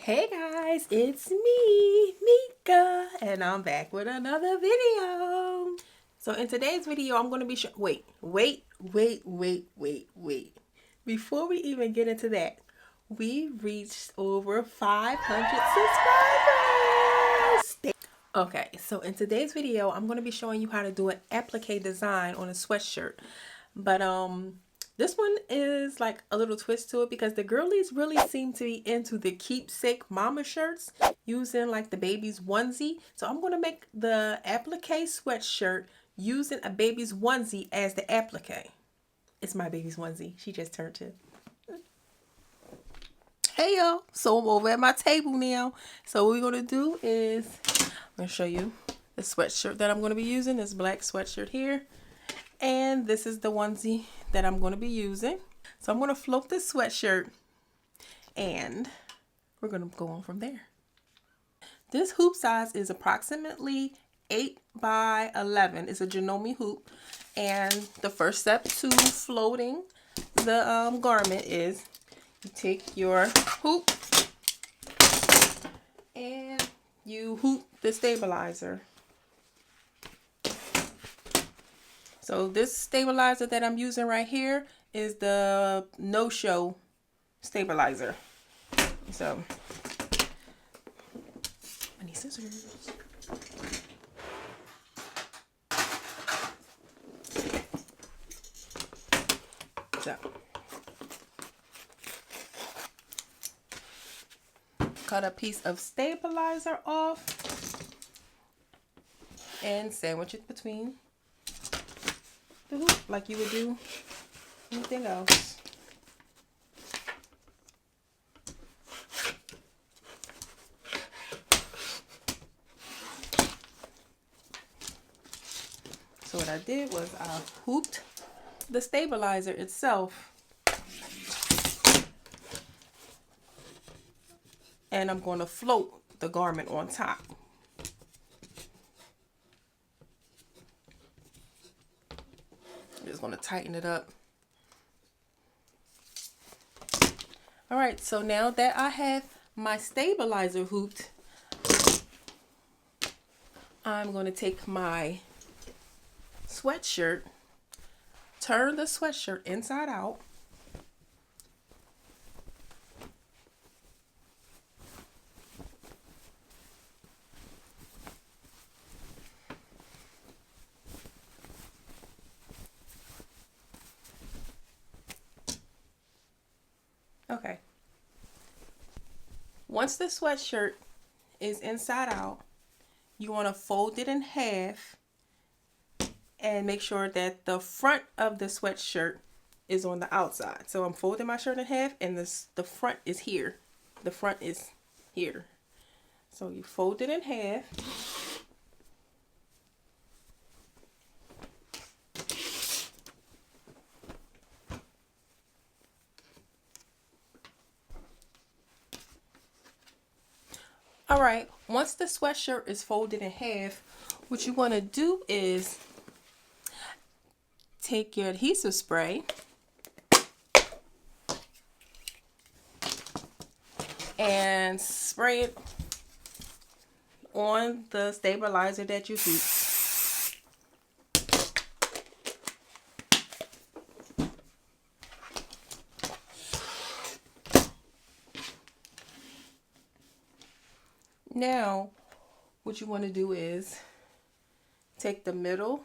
Hey guys, it's me, Mika, and I'm back with another video. So in today's video, I'm going to be wait. Before we even get into that, we reached over 500 subscribers. Okay, so in today's video, I'm going to be showing you how to do an applique design on a sweatshirt. But this one is like a little twist to it because the girlies really seem to be into the keepsake mama shirts using like the baby's onesie. So I'm going to make the applique sweatshirt using a baby's onesie as the applique. It's my baby's onesie. She just turned 2. Hey y'all, so I'm over at my table now. So what we're going to do is, I'm going to show you the sweatshirt that I'm going to be using. This black sweatshirt here. And this is the onesie that I'm going to be using. So I'm going to float this sweatshirt and we're going to go on from there. This hoop size is approximately 8 by 11. It's a Janome hoop. And the first step to floating the garment is you take your hoop and you hoop the stabilizer. So this stabilizer that I'm using right here is the no-show stabilizer. So I need scissors. So cut a piece of stabilizer off and sandwich it between the hoop like you would do anything else. So what I did was I hooped the stabilizer itself and I'm going to float the garment on top. Just going to tighten it up. All right, so now that I have my stabilizer hooped, I'm going to take my sweatshirt, turn the sweatshirt inside out, okay. Once the sweatshirt is inside out, you want to fold it in half and make sure that the front of the sweatshirt is on the outside. So I'm folding my shirt in half and the front is here. The front is here. So you fold it in half. All right, once the sweatshirt is folded in half, what you want to do is take your adhesive spray and spray it on the stabilizer that you hooped. Now, what you want to do is take the middle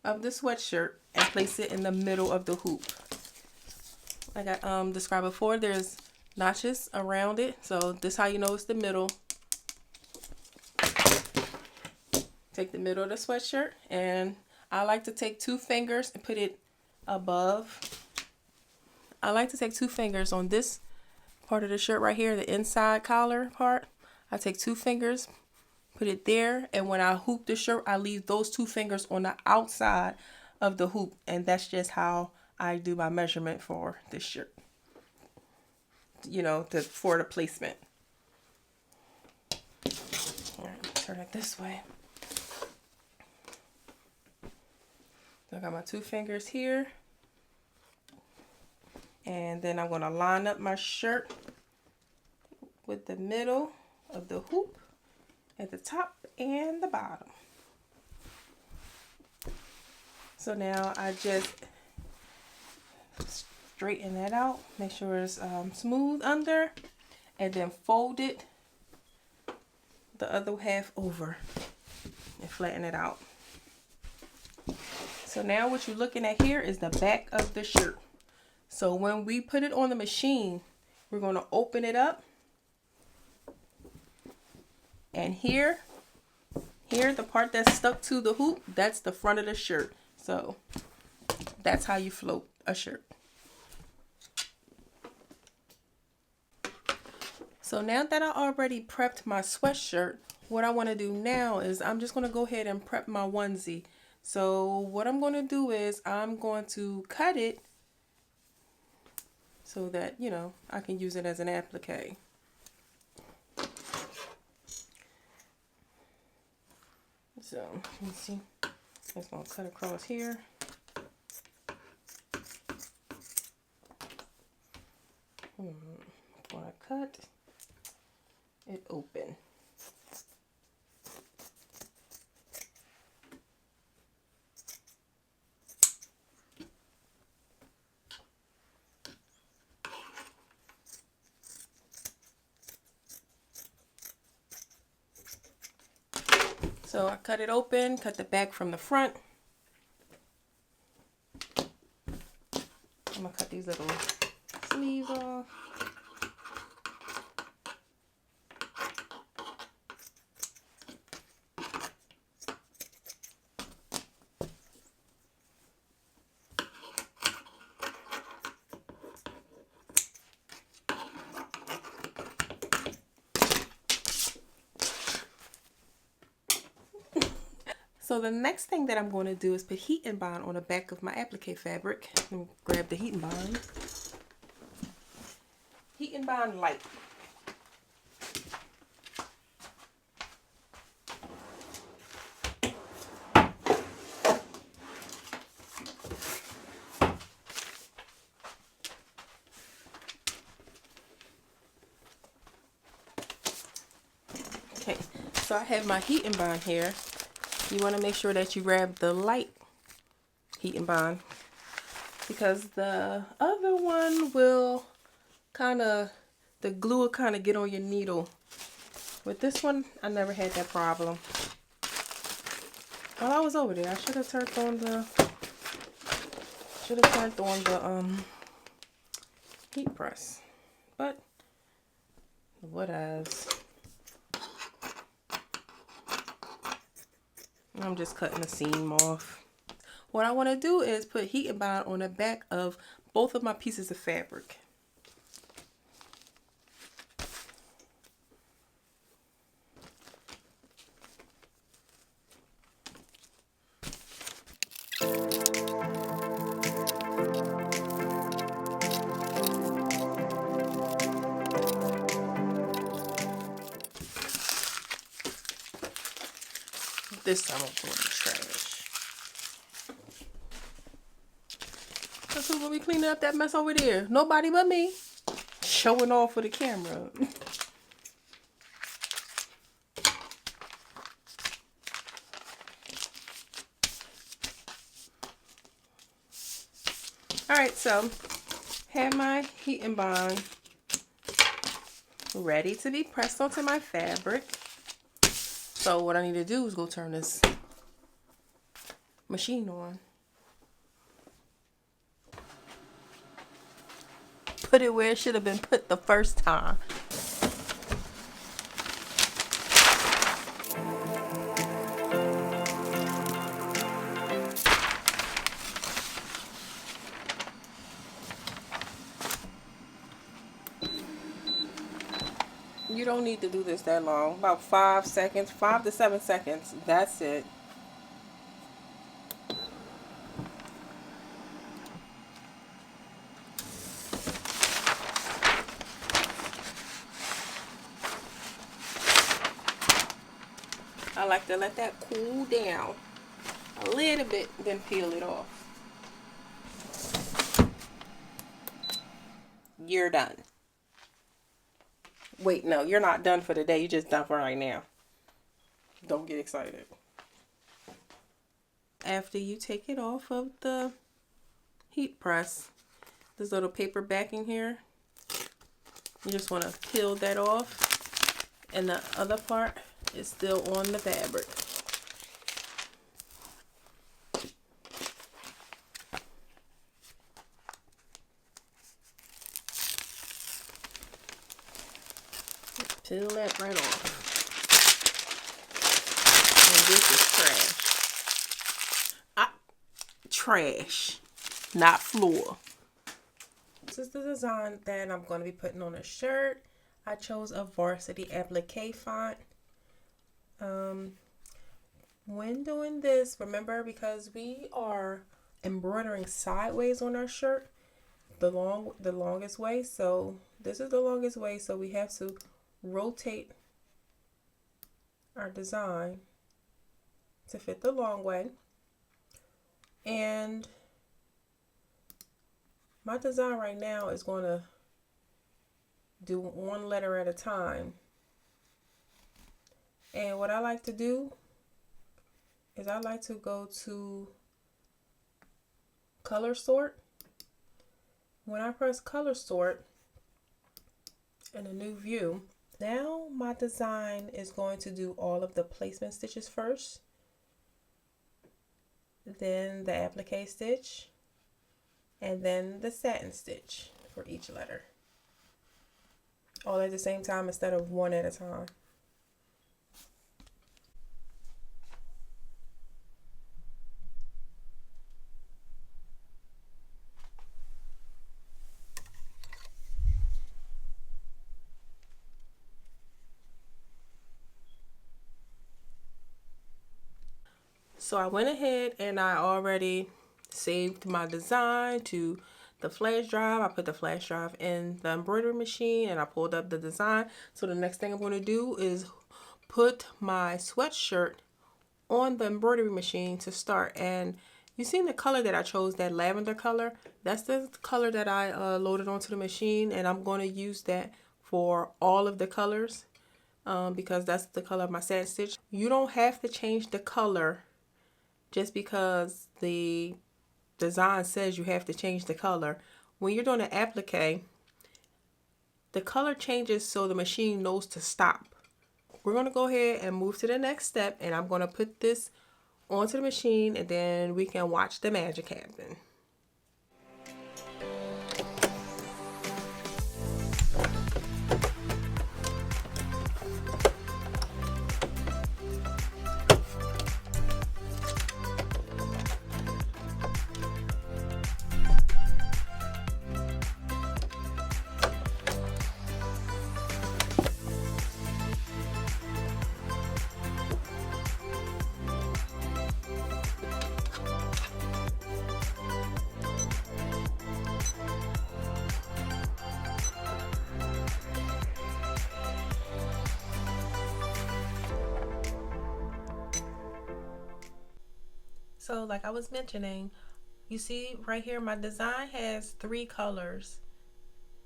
of the sweatshirt and place it in the middle of the hoop. Like I described before, there's notches around it, so this is how you know it's the middle. Take the middle of the sweatshirt, and I like to take 2 fingers and put it above. I like to take 2 fingers on this part of the shirt right here, the inside collar part. I take 2 fingers, put it there, and when I hoop the shirt, I leave those 2 fingers on the outside of the hoop, and that's just how I do my measurement for this shirt. You know, for the placement. All right, turn it this way. So I got my 2 fingers here, and then I'm going to line up my shirt with the middle of the hoop at the top and the bottom. So now I just straighten that out, make sure it's smooth under, and then fold it the other half over and flatten it out. So now what you're looking at here is the back of the shirt. So when we put it on the machine, we're going to open it up, and here the part that's stuck to the hoop, that's the front of the shirt. So that's how you float a shirt. So now that I already prepped my sweatshirt, what I want to do now is I'm just going to go ahead and prep my onesie. So what I'm going to do is I'm going to cut it so that, you know, I can use it as an applique. So let's see, I'm just going to cut across here. When I cut it open. So I cut it open, cut the back from the front. I'm gonna cut these little sleeves off. So the next thing that I'm going to do is put heat and bond on the back of my applique fabric. Let me grab the heat and bond. Heat and bond light. Okay, so I have my heat and bond here. You want to make sure that you grab the light heat and bond, because the other one will the glue will kind of get on your needle. With this one, I never had that problem. While I was over there, I should have turned on the heat press, but whatevs. I'm just cutting the seam off. What I want to do is put heat and bond on the back of both of my pieces of fabric. This time I'm going to trash. That's who's going to be cleaning up that mess over there. Nobody but me. Showing off for the camera. Alright, so have my heat and bond ready to be pressed onto my fabric. So what I need to do is go turn this machine on. Put it where it should have been put the first time. You don't need to do this that long. About 5 seconds, 5 to 7 seconds. That's it. I like to let that cool down a little bit, then peel it off. You're done. Wait, no, you're not done for the day. You're just done for right now. Don't get excited. After you take it off of the heat press, this little paper backing here, you just want to peel that off, and the other part is still on the fabric. Peel that right off. And this is trash. Trash, not floor. This is the design that I'm going to be putting on a shirt. I chose a varsity applique font. When doing this, remember, because we are embroidering sideways on our shirt, the longest way. So this is the longest way, so we have to rotate our design to fit the long way. And my design right now is going to do one letter at a time. And what I like to do is I like to go to color sort. When I press color sort in a new view, now my design is going to do all of the placement stitches first, then the applique stitch, and then the satin stitch for each letter, all at the same time instead of one at a time. So I went ahead and I already saved my design to the flash drive. I put the flash drive in the embroidery machine and I pulled up the design. So the next thing I'm going to do is put my sweatshirt on the embroidery machine to start. And you seen the color that I chose, that lavender color? That's the color that I loaded onto the machine, and I'm going to use that for all of the colors because that's the color of my satin stitch. You don't have to change the color just because the design says you have to change the color. When you're doing an applique, the color changes so the machine knows to stop. We're going to go ahead and move to the next step, and I'm going to put this onto the machine and then we can watch the magic happen. So like I was mentioning, you see right here my design has 3 colors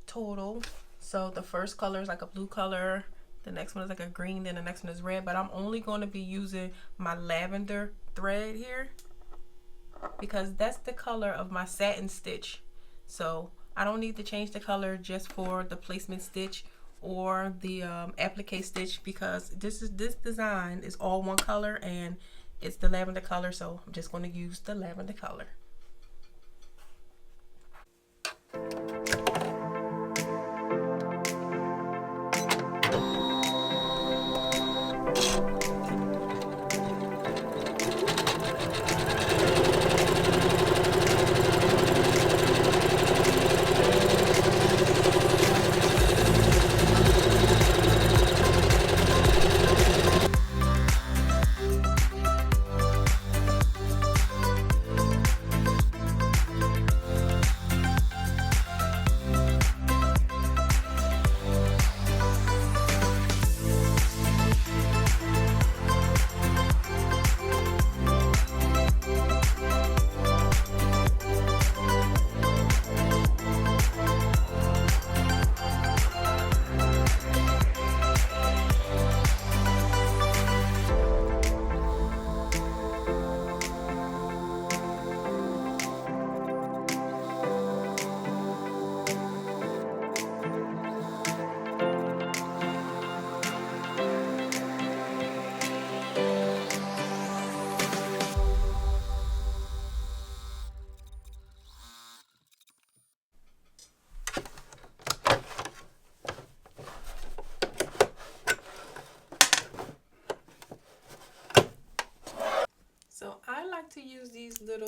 total. So the first color is like a blue color, the next one is like a green, then the next one is red, but I'm only going to be using my lavender thread here because that's the color of my satin stitch. So I don't need to change the color just for the placement stitch or the applique stitch because this design is all one color and it's the lavender color, so I'm just going to use the lavender color.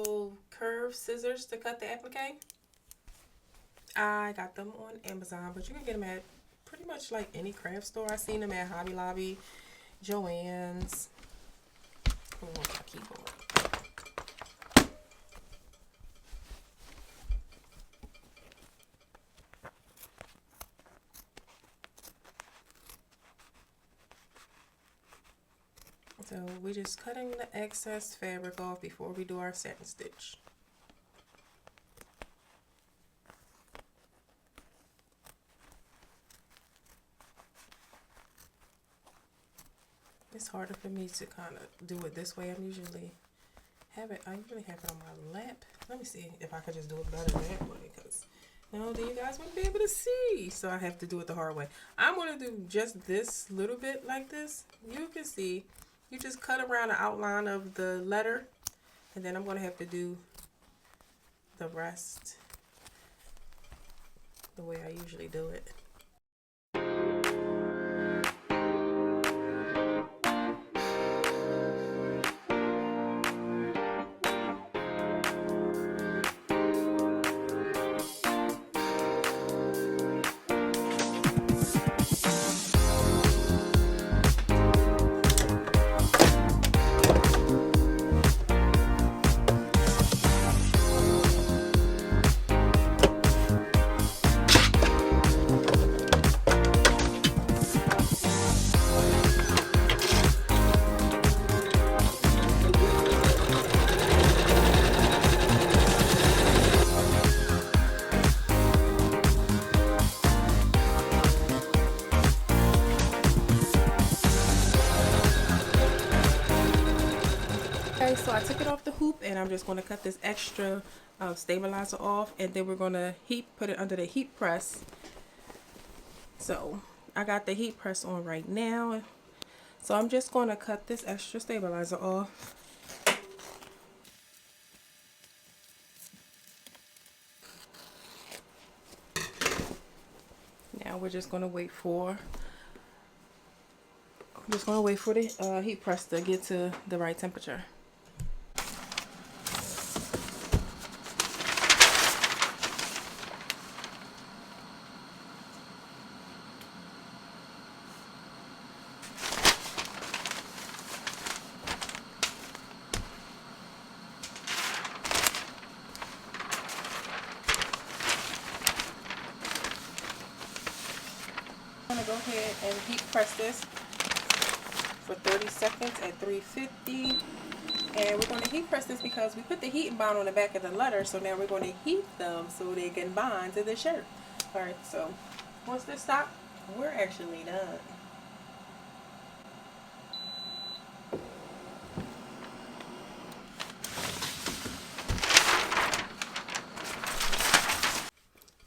little curved scissors to cut the applique. I got them on Amazon, but you can get them at pretty much like any craft store. I've seen them at Hobby Lobby, Joann's. Oh, my keyboard. So we're just cutting the excess fabric off before we do our satin stitch. It's harder for me to kind of do it this way. I usually have it on my lap. Let me see if I could just do it better that way, because no, then you guys wouldn't be able to see. So I have to do it the hard way. I'm going to do just this little bit like this. You can see. You just cut around the outline of the letter, and then I'm going to have to do the rest the way I usually do it. Okay, so I took it off the hoop, and I'm just going to cut this extra stabilizer off, and then we're going to put it under the heat press. So I got the heat press on right now, so I'm just going to cut this extra stabilizer off. Now we're just going to wait for the heat press to get to the right temperature. I'm going to go ahead and heat press this for 30 seconds at 350. And we're going to heat press this because we put the heat bond on the back of the letter, so now we're going to heat them so they can bond to the shirt. Alright, so once this stops, we're actually done.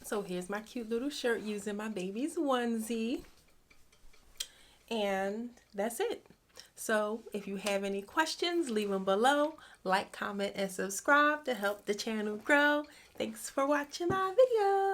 So here's my cute little shirt using my baby's onesie. And that's it. So if you have any questions, leave them below. Like, comment, and subscribe to help the channel grow. Thanks for watching my video.